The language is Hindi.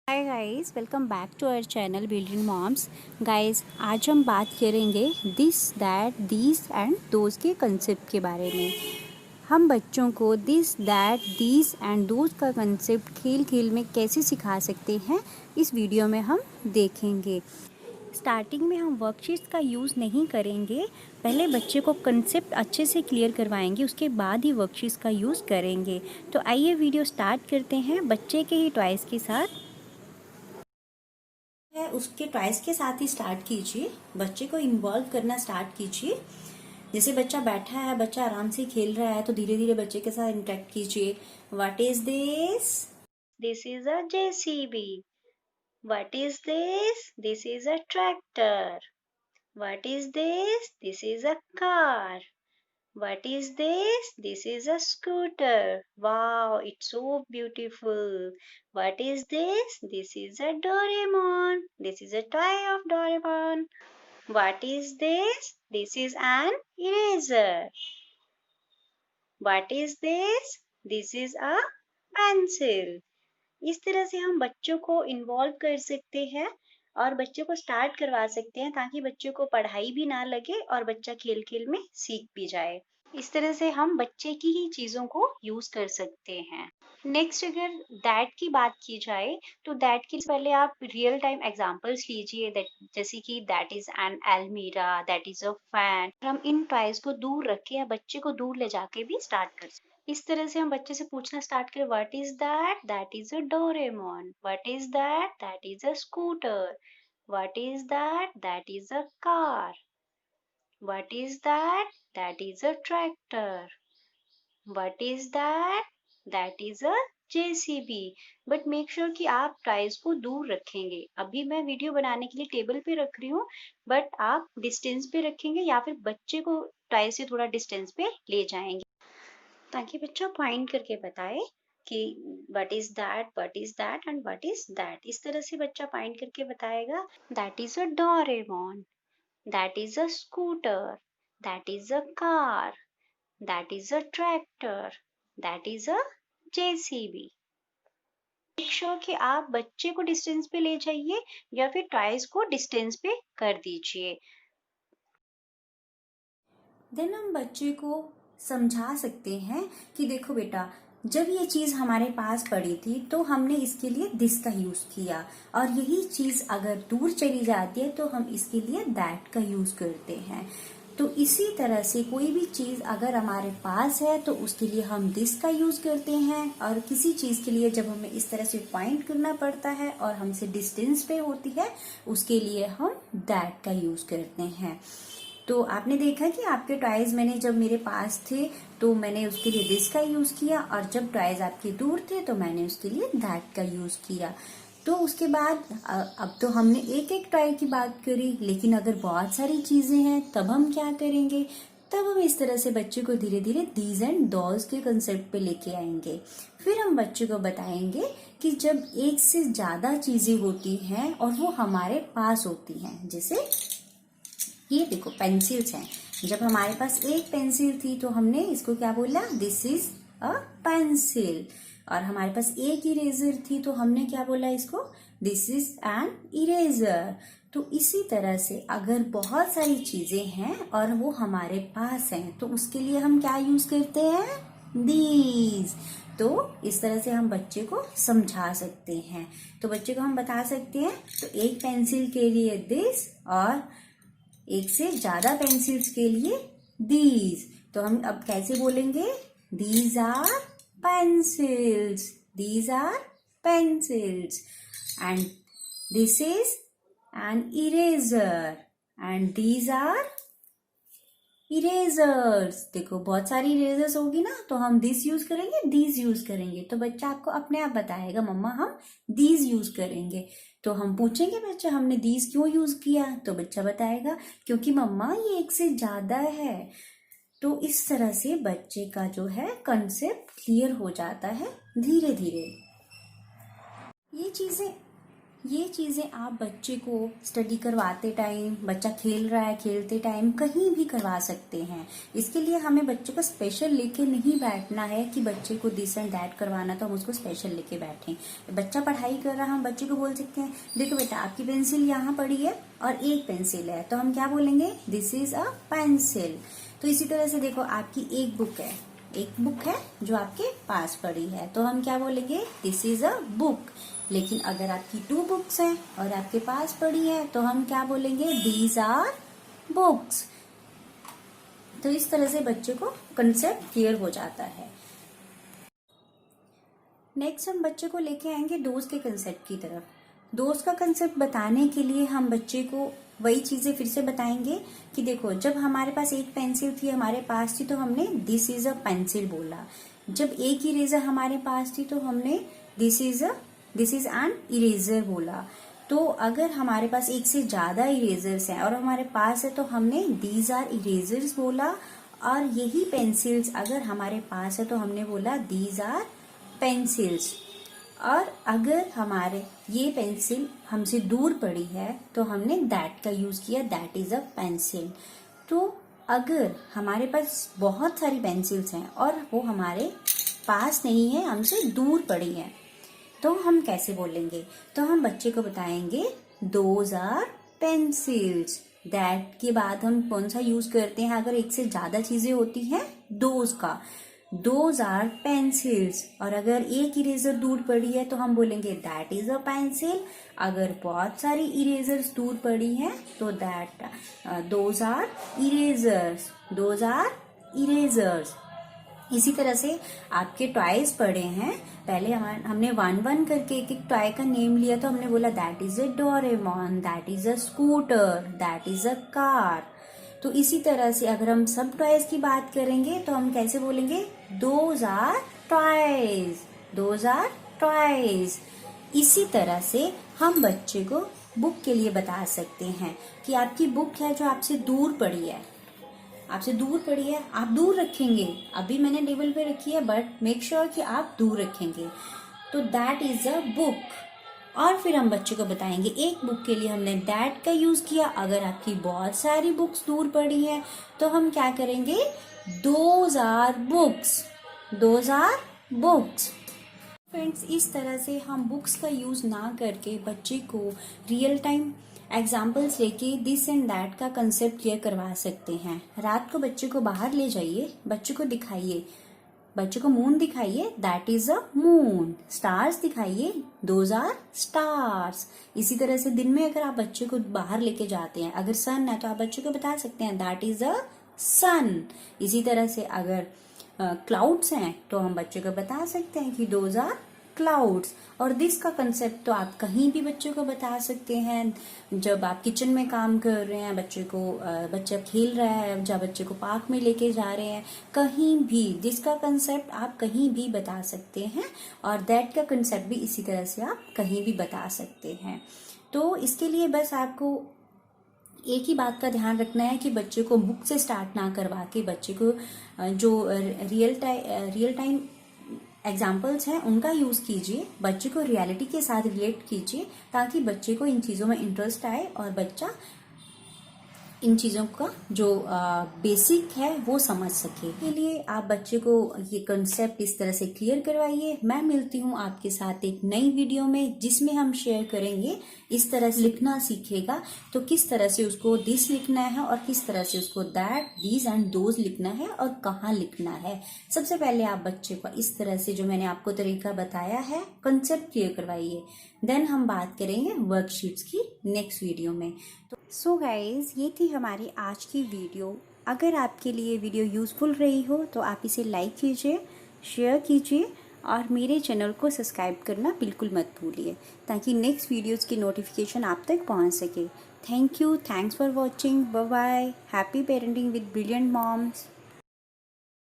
Hi guys, welcome back to our channel building moms. Guys, आज हम बात करेंगे this that these and those के कंसेप्ट के बारे में। हम बच्चों को this that these and those का कंसेप्ट खेल खेल में कैसे सिखा सकते हैं, इस वीडियो में हम देखेंगे। स्टार्टिंग में हम वर्कशीट्स का यूज़ नहीं करेंगे, पहले बच्चे को कंसेप्ट अच्छे से क्लियर करवाएंगे, उसके बाद ही वर्कशीट्स का यूज़ करेंगे। तो आइए वीडियो स्टार्ट करते हैं बच्चे के ही टॉयज़ के साथ। उसके टॉयज के साथ ही स्टार्ट कीजिए, बच्चे को इन्वॉल्व करना स्टार्ट कीजिए। जैसे बच्चा बैठा है, बच्चा आराम से खेल रहा है, तो धीरे धीरे बच्चे के साथ इंटरेक्ट कीजिए। What is this? This is a JCB. What is this? This is a tractor. What is this? This is a car. What is this? This is a scooter. Wow, it's so beautiful. What is this? This is a Doraemon. This is a toy of Doraemon. What is this? This is an eraser. What is this? This is a pencil. इस तरह से हम बच्चों को इन्वॉल्व कर सकते हैं और बच्चों को स्टार्ट करवा सकते हैं, ताकि बच्चों को पढ़ाई भी ना लगे और बच्चा खेल खेल में सीख भी जाए। इस तरह से हम बच्चे की ही चीजों को यूज कर सकते हैं। नेक्स्ट, अगर दैट की बात की जाए तो दैट की पहले आप रियल टाइम एग्जांपल्स लीजिए, जैसे कि दैट इज एन अलमीरा, दैट इज अ फैन। हम इन टॉयज को दूर रख के या बच्चे को दूर ले जाके भी स्टार्ट कर सकते हैं। इस तरह से हम बच्चे से पूछना स्टार्ट करें, what is that? That is a Doraemon. What is that? That is a scooter. What is that? That is a car. What is that? That is a tractor. What is that? That is a JCB. But make sure कि आप टॉयज को दूर रखेंगे। अभी मैं वीडियो बनाने के लिए टेबल पे रख रही हूँ, बट आप डिस्टेंस पे रखेंगे या फिर बच्चे को टॉय से थोड़ा डिस्टेंस पे ले जाएंगे, ताकि बच्चा पॉइंट करके बताए कि what is that and what is that. इस तरह से बच्चा पॉइंट करके बताएगा, that is a Doraemon, that is a scooter, that is a car, that is a tractor, that is a JCB. Make sure कि आप बच्चे को डिस्टेंस पे ले जाइए या फिर टॉयज को डिस्टेंस पे कर दीजिए। देन हम बच्चे को समझा सकते हैं कि देखो बेटा, जब ये चीज हमारे पास पड़ी थी तो हमने इसके लिए दिस का यूज किया, और यही चीज अगर दूर चली जाती है तो हम इसके लिए दैट का यूज करते हैं। तो इसी तरह से कोई भी चीज अगर हमारे पास है तो उसके लिए हम दिस का यूज करते हैं, और किसी चीज के लिए जब हमें इस तरह से पॉइंट करना पड़ता है और हमसे डिस्टेंस पे होती है, उसके लिए हम दैट का यूज करते हैं। तो आपने देखा कि आपके टॉयज मैंने जब मेरे पास थे तो मैंने उसके लिए दिस का यूज किया, और जब टॉयज आपके दूर थे तो मैंने उसके लिए दैट का यूज किया। तो उसके बाद अब तो हमने एक एक टॉय की बात करी, लेकिन अगर बहुत सारी चीजें हैं तब हम क्या करेंगे? तब हम इस तरह से बच्चे को धीरे धीरे दीज एंड डॉज के कंसेप्ट पे लेके आएंगे। फिर हम बच्चे को बताएंगे कि जब एक से ज्यादा चीजें होती हैं और वो हमारे पास होती हैं, जैसे ये देखो पेंसिल्स हैं। जब हमारे पास एक पेंसिल थी तो हमने इसको क्या बोला? This is a pencil. और हमारे पास एक इरेजर थी तो हमने क्या बोला इसको? This is an eraser. तो इसी तरह से अगर बहुत सारी चीजें हैं और वो हमारे पास हैं तो उसके लिए हम क्या यूज करते हैं? दीज। तो इस तरह से हम बच्चे को समझा सकते हैं। तो बच्चे को हम बता सकते हैं, तो एक पेंसिल के लिए दिस और एक से ज्यादा पेंसिल्स के लिए दीज। तो हम अब कैसे बोलेंगे? These are pencils, these are pencils, and this is an eraser, and these are erasers. देखो बहुत सारी इरेजर्स होगी ना, तो हम दिस यूज करेंगे, दीज यूज करेंगे। तो बच्चा आपको अपने आप बताएगा, मम्मा हम दीज यूज करेंगे। तो हम पूछेंगे बच्चा, हमने दीज क्यों यूज किया? तो बच्चा बताएगा, क्योंकि मम्मा ये एक से ज्यादा है। तो इस तरह से बच्चे का जो है कंसेप्ट क्लियर हो जाता है धीरे धीरे। ये चीजें ये चीज़ें आप बच्चे को स्टडी करवाते टाइम, बच्चा खेल रहा है खेलते टाइम कहीं भी करवा सकते हैं। इसके लिए हमें बच्चे को स्पेशल लेके नहीं बैठना है कि बच्चे को दिस एंड दैट करवाना तो हम उसको स्पेशल लेके बैठें। बच्चा पढ़ाई कर रहा है, हम बच्चे को बोल सकते हैं देखो बेटा आपकी पेंसिल यहाँ पड़ी है और एक पेंसिल है, तो हम क्या बोलेंगे दिस इज अ पेंसिल। तो इसी तरह से देखो आपकी एक बुक है जो आपके पास पड़ी है, तो हम क्या बोलेंगे दिस इज अ बुक। लेकिन अगर आपकी 2 बुक्स हैं और आपके पास पड़ी है तो हम क्या बोलेंगे दीज आर बुक्स। तो इस तरह से बच्चे को कंसेप्ट क्लियर हो जाता है। नेक्स्ट हम बच्चे को लेके आएंगे दोस्त के कंसेप्ट की तरफ। दोस्त का कंसेप्ट बताने के लिए हम बच्चे को वही चीजें फिर से बताएंगे कि देखो जब हमारे पास एक पेंसिल थी हमारे पास थी तो हमने दिस इज अ पेंसिल बोला। जब एक इरेजर हमारे पास थी तो हमने दिस इज एन इरेजर बोला। तो अगर हमारे पास एक से ज्यादा इरेजर्स हैं और हमारे पास है तो हमने दीज आर इरेजर्स बोला। और यही पेंसिल्स अगर हमारे पास है तो हमने बोला दीज आर पेंसिल्स। और अगर हमारे ये पेंसिल हमसे दूर पड़ी है तो हमने दैट का यूज किया, दैट इज अ पेंसिल। तो अगर हमारे पास बहुत सारी पेंसिल्स हैं और वो हमारे पास नहीं है, हमसे दूर पड़ी है, तो हम कैसे बोलेंगे? तो हम बच्चे को बताएंगे दोज आर पेंसिल्स। दैट के बाद हम कौन सा यूज करते हैं अगर एक से ज्यादा चीजें होती हैं? दोज का, दोज आर पेंसिल्स। और अगर एक इरेजर दूर पड़ी है तो हम बोलेंगे दैट इज अ पेंसिल। अगर बहुत सारी इरेजर्स दूर पड़ी हैं तो those are erasers, those are erasers. इसी तरह से आपके टॉयज पड़े हैं, पहले हमने 1-1 करके एक एक टॉय का नेम लिया तो हमने बोला that is a Doraemon, that is a scooter, that is a car. तो इसी तरह से अगर हम सब टॉयज की बात करेंगे तो हम कैसे बोलेंगे those are toys, those are toys. इसी तरह से हम बच्चे को बुक के लिए बता सकते हैं कि आपकी बुक है जो आपसे दूर पड़ी है, आपसे दूर पड़ी है, आप दूर रखेंगे। अभी मैंने टेबल पे रखी है बट मेक श्योर कि आप दूर रखेंगे, तो दैट इज अ बुक। और फिर हम बच्चे को बताएंगे एक बुक के लिए हमने दैट का यूज किया। अगर आपकी बहुत सारी बुक्स दूर पड़ी हैं तो हम क्या करेंगे those are books, those are books. Friends, इस तरह से हम बुक्स का यूज ना करके बच्चे को रियल टाइम एग्जाम्पल्स लेके दिस एंड दैट का कंसेप्ट क्लियर करवा सकते हैं। रात को बच्चे को बाहर ले जाइए, बच्चे को दिखाइए, बच्चे को मून दिखाइए, that is a moon. Stars दिखाइए, दोज आर स्टार्स। इसी तरह से दिन में अगर आप बच्चे को बाहर लेके जाते हैं, अगर सन है तो आप बच्चे को बता सकते हैं दैट इज अ सन। इसी तरह से अगर क्लाउड्स हैं तो हम बच्चे को बता सकते हैं कि दोज आर क्लाउड्स। और दिस का कंसेप्ट तो आप कहीं भी बच्चे को बता सकते हैं। जब आप किचन में काम कर रहे हैं, बच्चा खेल रहा है, जब बच्चे को पार्क में लेके जा रहे हैं, कहीं भी दिस का कंसेप्ट आप कहीं भी बता सकते हैं। और दैट का कंसेप्ट भी इसी तरह से आप कहीं भी बता सकते हैं। तो इसके लिए बस आपको एक ही बात का ध्यान रखना है कि बच्चे को बुक से स्टार्ट ना करवा के बच्चे को जो रियल टाइम एग्जाम्पल्स हैं उनका यूज कीजिए, बच्चे को रियलिटी के साथ रिलेट कीजिए ताकि बच्चे को इन चीजों में इंटरेस्ट आए और बच्चा इन चीजों का जो बेसिक है वो समझ सके। इसके लिए आप बच्चे को ये कंसेप्ट इस तरह से क्लियर करवाइए। मैं मिलती हूँ आपके साथ एक नई वीडियो में जिसमें हम शेयर करेंगे इस तरह से लिखना सीखेगा तो किस तरह से उसको दिस लिखना है और किस तरह से उसको दैट, दीज एंड दोज लिखना है और कहाँ लिखना है। सबसे पहले आप बच्चे को इस तरह से जो मैंने आपको तरीका बताया है कंसेप्ट क्लियर करवाइए, देन हम बात करेंगे वर्कशीट्स की नेक्स्ट वीडियो में। सो गाइज, ये थी हमारी आज की वीडियो। अगर आपके लिए वीडियो यूज़फुल रही हो तो आप इसे लाइक कीजिए, शेयर कीजिए और मेरे चैनल को सब्सक्राइब करना बिल्कुल मत भूलिए ताकि नेक्स्ट वीडियोज़ की नोटिफिकेशन आप तक पहुंच सके। Thank you, thanks for watching, bye bye, happy parenting with brilliant moms.